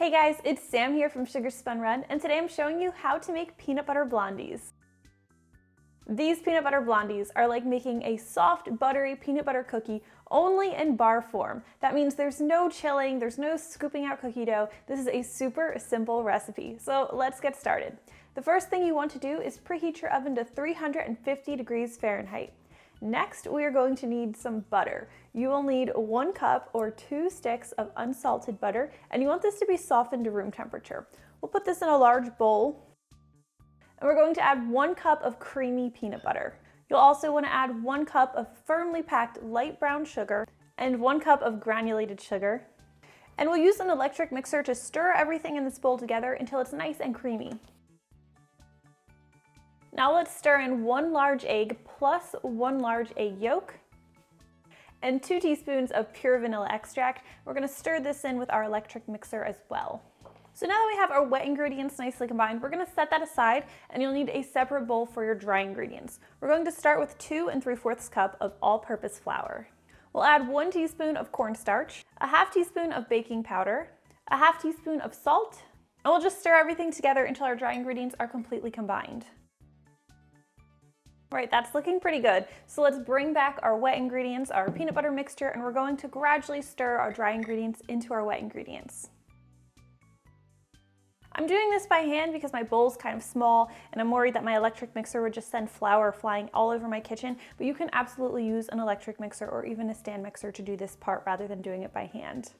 Hey guys, it's Sam here from Sugar Spun Run, and today I'm showing you how to make peanut butter blondies. These peanut butter blondies are like making a soft, buttery peanut butter cookie only in bar form. That means there's no chilling, there's no scooping out cookie dough. This is a super simple recipe. So let's get started. The first thing you want to do is preheat your oven to 350 degrees Fahrenheit. Next, we are going to need some butter. You will need 1 cup or 2 sticks of unsalted butter, and you want this to be softened to room temperature. We'll put this in a large bowl, and we're going to add 1 cup of creamy peanut butter. You'll also want to add 1 cup of firmly packed light brown sugar and 1 cup of granulated sugar. And we'll use an electric mixer to stir everything in this bowl together until it's nice and creamy. Now let's stir in 1 large egg plus 1 large egg yolk and 2 teaspoons of pure vanilla extract. We're going to stir this in with our electric mixer as well. So now that we have our wet ingredients nicely combined, we're going to set that aside, and you'll need a separate bowl for your dry ingredients. We're going to start with 2 3/4 cup of all-purpose flour. We'll add 1 teaspoon of cornstarch, a ½ teaspoon of baking powder, a ½ teaspoon of salt, and we'll just stir everything together until our dry ingredients are completely combined. Right, that's looking pretty good. So let's bring back our wet ingredients, our peanut butter mixture, and we're going to gradually stir our dry ingredients into our wet ingredients. I'm doing this by hand because my bowl's kind of small and I'm worried that my electric mixer would just send flour flying all over my kitchen, but you can absolutely use an electric mixer or even a stand mixer to do this part rather than doing it by hand.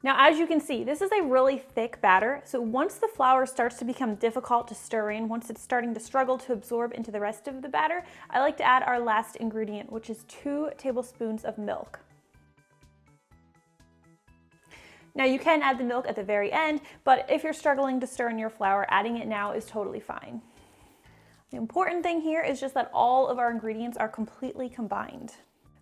Now, as you can see, this is a really thick batter, so once the flour starts to become difficult to stir in, once it's starting to struggle to absorb into the rest of the batter, I like to add our last ingredient, which is 2 tablespoons of milk. Now, you can add the milk at the very end, but if you're struggling to stir in your flour, adding it now is totally fine. The important thing here is just that all of our ingredients are completely combined.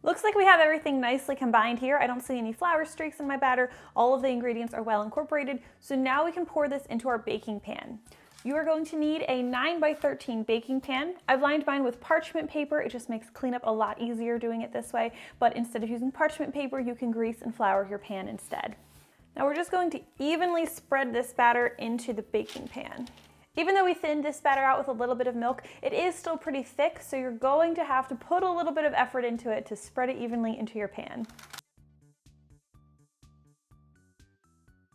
Looks like we have everything nicely combined here. I don't see any flour streaks in my batter. All of the ingredients are well incorporated. So now we can pour this into our baking pan. You are going to need a 9 by 13 baking pan. I've lined mine with parchment paper. It just makes cleanup a lot easier doing it this way. But instead of using parchment paper, you can grease and flour your pan instead. Now we're just going to evenly spread this batter into the baking pan. Even though we thinned this batter out with a little bit of milk, it is still pretty thick, so you're going to have to put a little bit of effort into it to spread it evenly into your pan.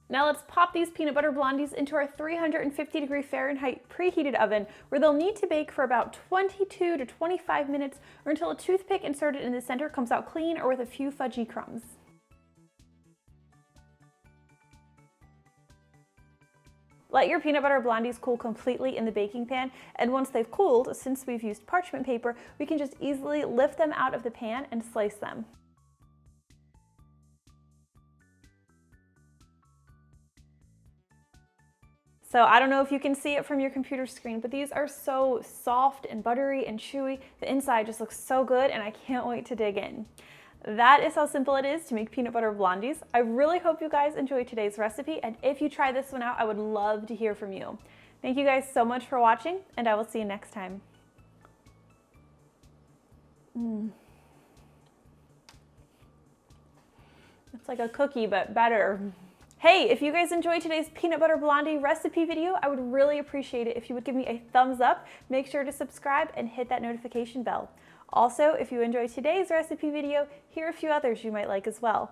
Now let's pop these peanut butter blondies into our 350 degree Fahrenheit preheated oven, where they'll need to bake for about 22 to 25 minutes, or until a toothpick inserted in the center comes out clean or with a few fudgy crumbs. Let your peanut butter blondies cool completely in the baking pan, and once they've cooled, since we've used parchment paper, we can just easily lift them out of the pan and slice them. So I don't know if you can see it from your computer screen, but these are so soft and buttery and chewy. The inside just looks so good, and I can't wait to dig in. That is how simple it is to make peanut butter blondies. I really hope you guys enjoyed today's recipe, and if you try this one out, I would love to hear from you. Thank you guys so much for watching, and I will see you next time. It's like a cookie, but better. Hey, if you guys enjoyed today's peanut butter blondie recipe video, I would really appreciate it if you would give me a thumbs up. Make sure to subscribe and hit that notification bell. Also, if you enjoyed today's recipe video, here are a few others you might like as well.